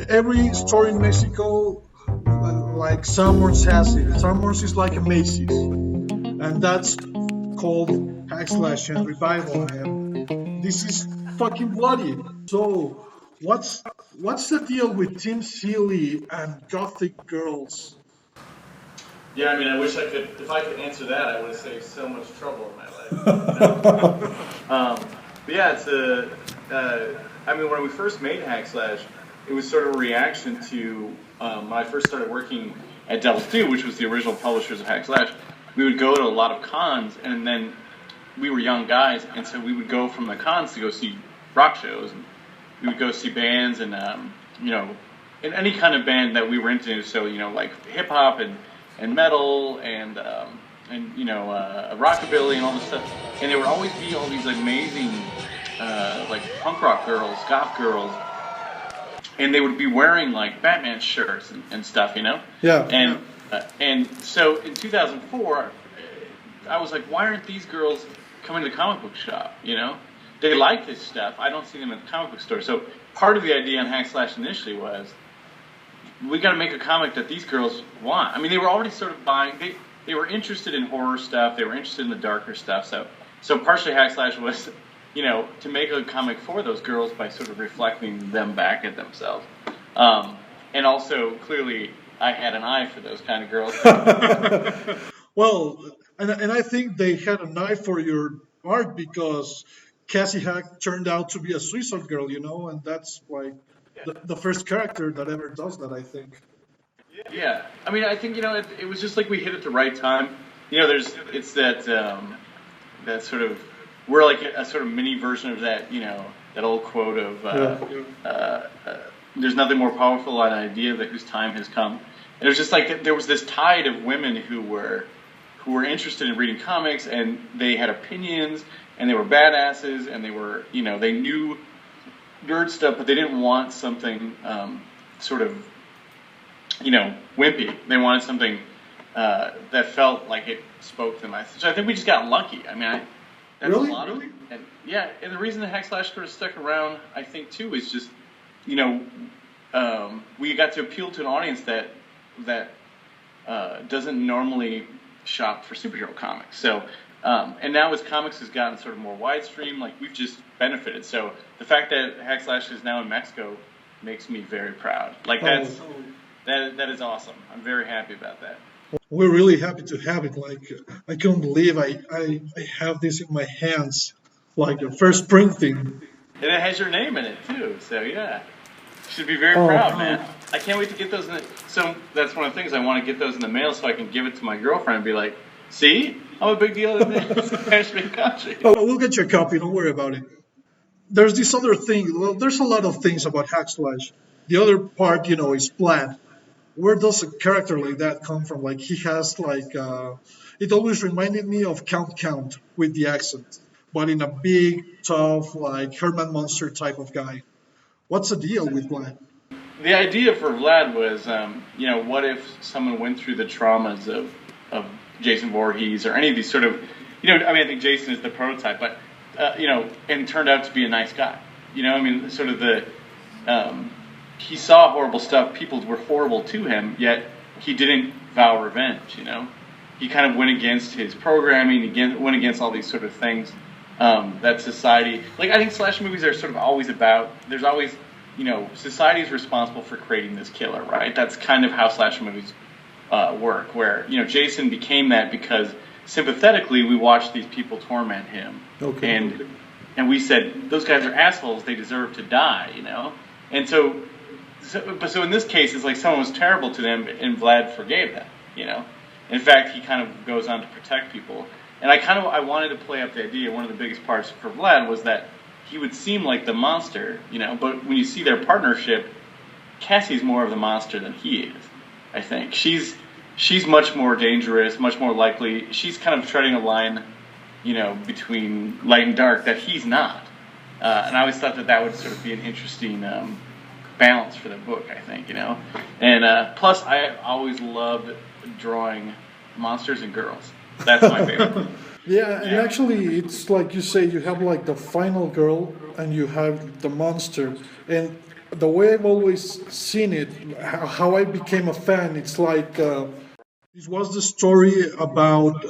every store in Mexico, like Summers has it. Summers is like a Macy's, and that's called hack slash and revival. And this is fucking bloody. So, what's the deal with Team Seeley and Gothic girls? Yeah, I mean, I wish I could. If I could answer that, I would have saved so much trouble in my life. But yeah, it's a. I mean, when we first made Hack Slash, it was sort of a reaction to when I first started working at Devil 2, which was the original publishers of Hack Slash. We would go to a lot of cons, and then we were young guys, and so we would go from the cons to go see rock shows, and we would go see bands, and you know, in any kind of band that we were into. So like hip hop and metal and rockabilly and all this stuff. And there would always be all these amazing like punk rock girls, goth girls, and they would be wearing like Batman shirts and stuff, Yeah. And so in 2004, I was like, why aren't these girls coming to the comic book shop? They like this stuff. I don't see them at the comic book store. So part of the idea on Hack Slash initially was, we got to make a comic that these girls want. I mean, they were already sort of buying. They were interested in horror stuff. They were interested in the darker stuff. So partially Hack Slash was, to make a comic for those girls by sort of reflecting them back at themselves. And also, clearly, I had an eye for those kind of girls. Well, and I think they had an eye for your art because Cassie Hack turned out to be a Suicide Girl, and that's like the first character that ever does that, I think. Yeah, I mean, I think it was just like we hit it at the right time. It's that sort of, we're like a sort of mini version of that that old quote of there's nothing more powerful than an idea that whose time has come. And it was just like there was this tide of women who were interested in reading comics, and they had opinions, and they were badasses, and they were they knew nerd stuff, but they didn't want something sort of wimpy. They wanted something that felt like it spoke to them. So I think we just got lucky. I mean, that's Really? a lot of, and yeah. And the reason that Hack Slash sort of stuck around, I think, too, is just we got to appeal to an audience that doesn't normally shop for superhero comics. So. And now as comics has gotten sort of more widestream, like we've just benefited. So the fact that Hack Slash is now in Mexico makes me very proud. Like that is awesome. I'm very happy about that. We're really happy to have it. Like, I can't believe I have this in my hands, like the first printing. And it has your name in it too. So yeah, you should be very Oh, proud, man. I can't wait to get those so that's one of the things, I want to get those in the mail so I can give it to my girlfriend and be like, see? I'm a big deal in this Spanish-speaking country. oh, we'll get you a copy. Don't worry about it. There's this other thing. Well, there's a lot of things about Hack Slash. The other part, is Vlad. Where does a character like that come from? Like, he has like it always reminded me of Count with the accent, but in a big, tough, like Herman Monster type of guy. What's the deal with Vlad? The idea for Vlad was, what if someone went through the traumas of Jason Voorhees or any of these sort of, I mean, I think Jason is the prototype, but, and turned out to be a nice guy. I mean, sort of he saw horrible stuff, people were horrible to him, yet he didn't vow revenge, He kind of went against his programming, went against all these sort of things that society, like I think slasher movies are sort of always about, there's always, society is responsible for creating this killer, right? That's kind of how slasher movies work, where Jason became that because sympathetically we watched these people torment him, and we said those guys are assholes, they deserve to die, and so in this case it's like someone was terrible to them and Vlad forgave them, In fact, he kind of goes on to protect people, and I wanted to play up the idea. One of the biggest parts for Vlad was that he would seem like the monster, but when you see their partnership, Cassie's more of the monster than he is. I think she's much more dangerous, much more likely. She's kind of treading a line, between light and dark that he's not. And I always thought that would sort of be an interesting balance for the book. I think, And plus, I always loved drawing monsters and girls. That's my favorite. Yeah, and actually, it's like you say, you have like the final girl and you have the monster. And the way I've always seen it, how I became a fan, it's like this was the story about.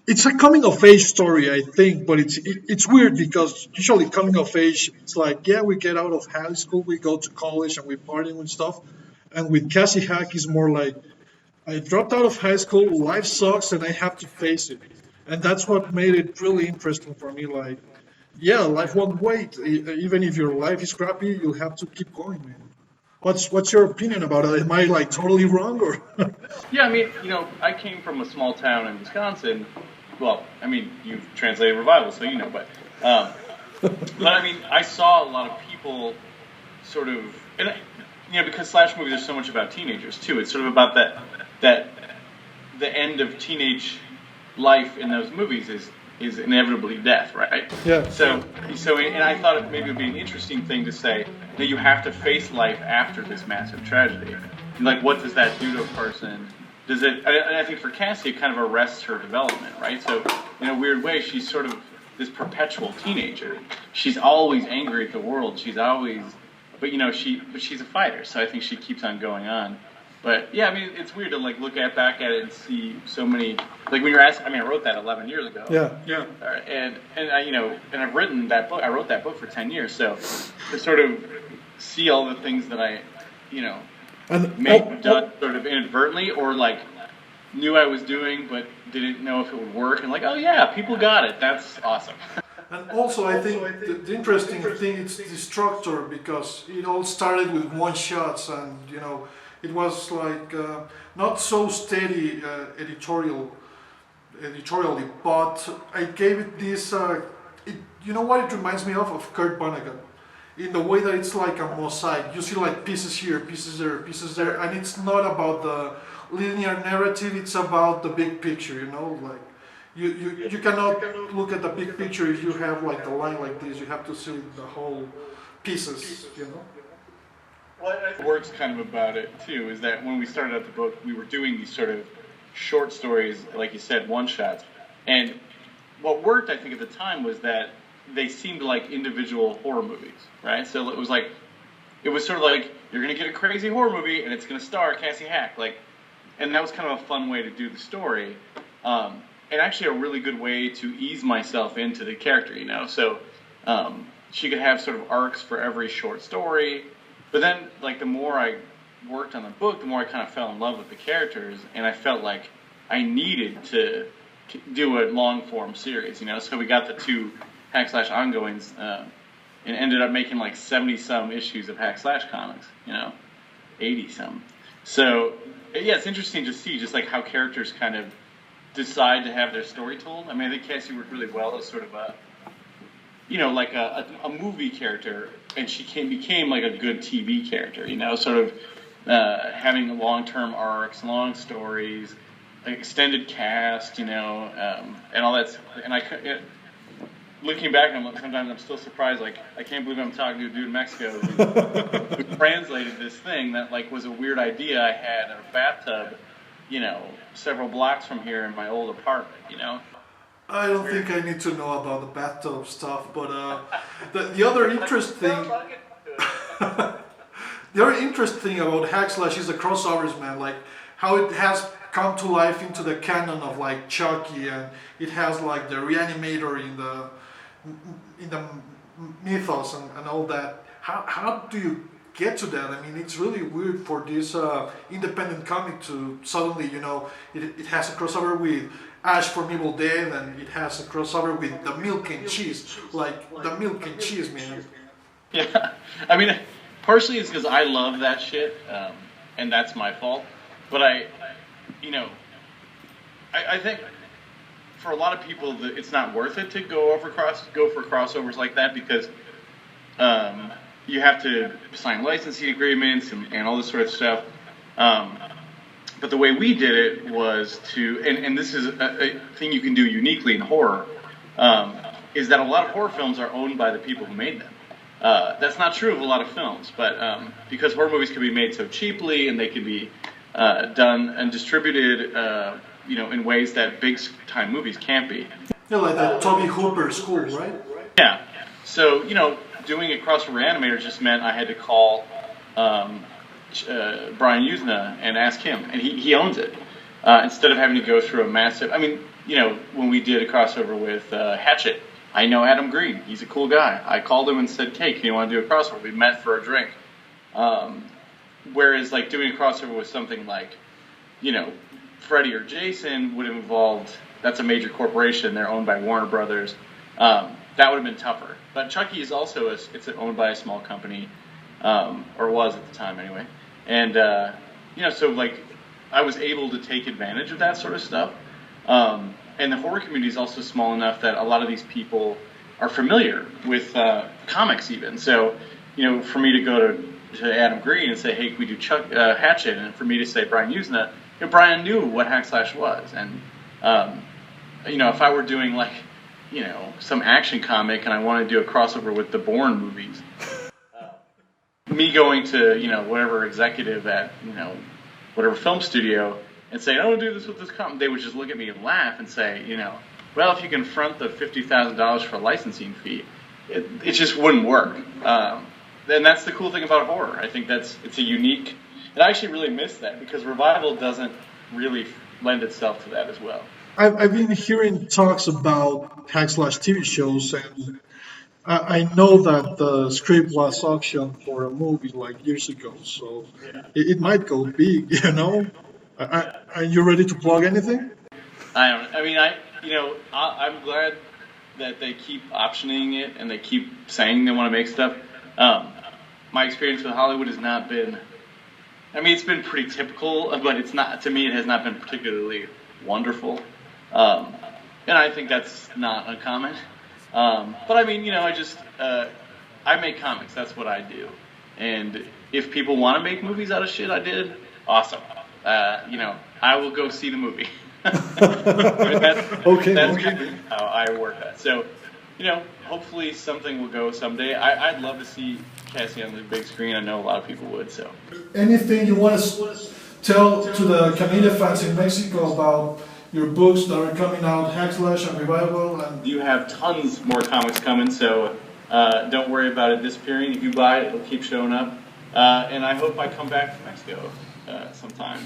It's a coming of age story, I think, but it's weird because usually coming of age, it's like yeah, we get out of high school, we go to college, and we party and stuff. And with Cassie Hack, is more like I dropped out of high school, life sucks, and I have to face it. And that's what made it really interesting for me. Like, yeah, life won't wait. Even if your life is crappy, you'll have to keep going, man. What's your opinion about it? Am I like totally wrong or? Yeah, I mean, I came from a small town in Wisconsin. Well, I mean, you've translated Revival, so you know, um, but I mean, I saw a lot of people sort of, and because slash movies are so much about teenagers too. It's sort of about that the end of teenage life in those movies is inevitably death, right? Yeah. So, and I thought maybe it would be an interesting thing to say that you have to face life after this massive tragedy. Like, what does that do to a person? Does it? I think for Cassie, it kind of arrests her development, right? So, in a weird way, she's sort of this perpetual teenager. She's always angry at the world. She's always, but she's a fighter. So I think she keeps on going on. But yeah, I mean, it's weird to like look back at it and see so many. Like when you're asking, I mean, I wrote that 11 years ago. Yeah, yeah. And I, and I've written that book. I wrote that book for 10 years. So to sort of see all the things that I, may have done sort of inadvertently or like knew I was doing but didn't know if it would work, and like, oh yeah, people got it. That's awesome. And also, I think the interesting thing is the structure because it all started with one shots, and it was like not so steady editorially, but I gave it this. You know what it reminds me of Kurt Vonnegut, in the way that it's like a mosaic. You see like pieces here, pieces there, pieces there, and it's not about the linear narrative. It's about the big picture. Like. You cannot look at the big picture if you have like the line like this. You have to see the whole pieces. What works kind of about it too is that when we started out the book, we were doing these sort of short stories, like you said, one shots. And what worked, I think, at the time was that they seemed like individual horror movies, right? So it was sort of like you're gonna get a crazy horror movie and it's gonna star Cassie Hack, and that was kind of a fun way to do the story. And actually a really good way to ease myself into the character, So she could have sort of arcs for every short story. But then, like, the more I worked on the book, the more I kind of fell in love with the characters, and I felt like I needed to do a long-form series, So we got the 2 Hack Slash ongoings, and ended up making like 70-some issues of Hack Slash comics, 80-some. So, yeah, it's interesting to see just like how characters kind of decide to have their story told. I mean, I think Cassie worked really well as sort of like a movie character, and she became like a good TV character, sort of having long-term arcs, long stories, like extended cast, and all that. And looking back, sometimes I'm still surprised. Like, I can't believe I'm talking to a dude in Mexico who translated this thing that like was a weird idea I had in a bathtub, several blocks from here in my old apartment, I don't think I need to know about the bathtub stuff, but the other interesting about Hack Slash is the crossovers, man. Like how it has come to life into the canon of like Chucky, and it has like the Reanimator in the mythos and all that. How do you get to that? I mean, it's really weird for this independent comic to suddenly, it has a crossover with Ash from Evil Dead, and it has a crossover with the milk and cheese, like the milk and cheese, man. Yeah, I mean, partially it's because I love that shit, and that's my fault. But I think for a lot of people, it's not worth it to go for crossovers like that because you have to sign licensing agreements and all this sort of stuff. But the way we did it was and this is a thing you can do uniquely in horror, is that a lot of horror films are owned by the people who made them. That's not true of a lot of films, but because horror movies can be made so cheaply and they can be done and distributed, in ways that big-time movies can't be. Yeah, like that Toby Hooper school, right? Yeah. So, doing a crossover animator just meant I had to call um, Brian Usna and ask him, and he owns it. Instead of having to go through a massive, I mean, when we did a crossover with Hatchet, I know Adam Green. He's a cool guy. I called him and said, "Hey, can you want to do a crossover?" We met for a drink. Whereas, like, doing a crossover with something like, Freddy or Jason would have involved, that's a major corporation. They're owned by Warner Brothers. That would have been tougher. But Chucky is also, it's owned by a small company, or was at the time anyway. And, so, like, I was able to take advantage of that sort of stuff. And the horror community is also small enough that a lot of these people are familiar with comics even. So, for me to go to Adam Green and say, "Hey, can we do Hatchet?" And for me to say Brian Usna, Brian knew what Hack Slash was. And, if I were doing, like, some action comic and I wanted to do a crossover with the Bourne movies, me going to, whatever executive at, whatever film studio and saying, "I want to do this with this comic," they would just look at me and laugh and say, "Well, if you can front the $50,000 for a licensing fee," it just wouldn't work. And that's the cool thing about horror. I think it's a unique, and I actually really miss that because Revival doesn't really lend itself to that as well. I've been hearing talks about hack slash TV shows, and I know that the script was auctioned for a movie like years ago, so it might go big, Are you ready to plug anything? I'm glad that they keep optioning it and they keep saying they want to make stuff. My experience with Hollywood has not been, it's been pretty typical, but it's not, to me, it has not been particularly wonderful. And I think that's not uncommon. But I make comics, that's what I do. And if people want to make movies out of shit I did, awesome. I will go see the movie. That's kind of how I work at. So, hopefully something will go someday. I'd love to see Cassie on the big screen. I know a lot of people would. So, anything you want to tell to the Canadian fans in Mexico about your books that are coming out, Hack Slash and Revival? And you have tons more comics coming, so don't worry about it disappearing. If you buy it, it'll keep showing up. And I hope I come back to Mexico sometime.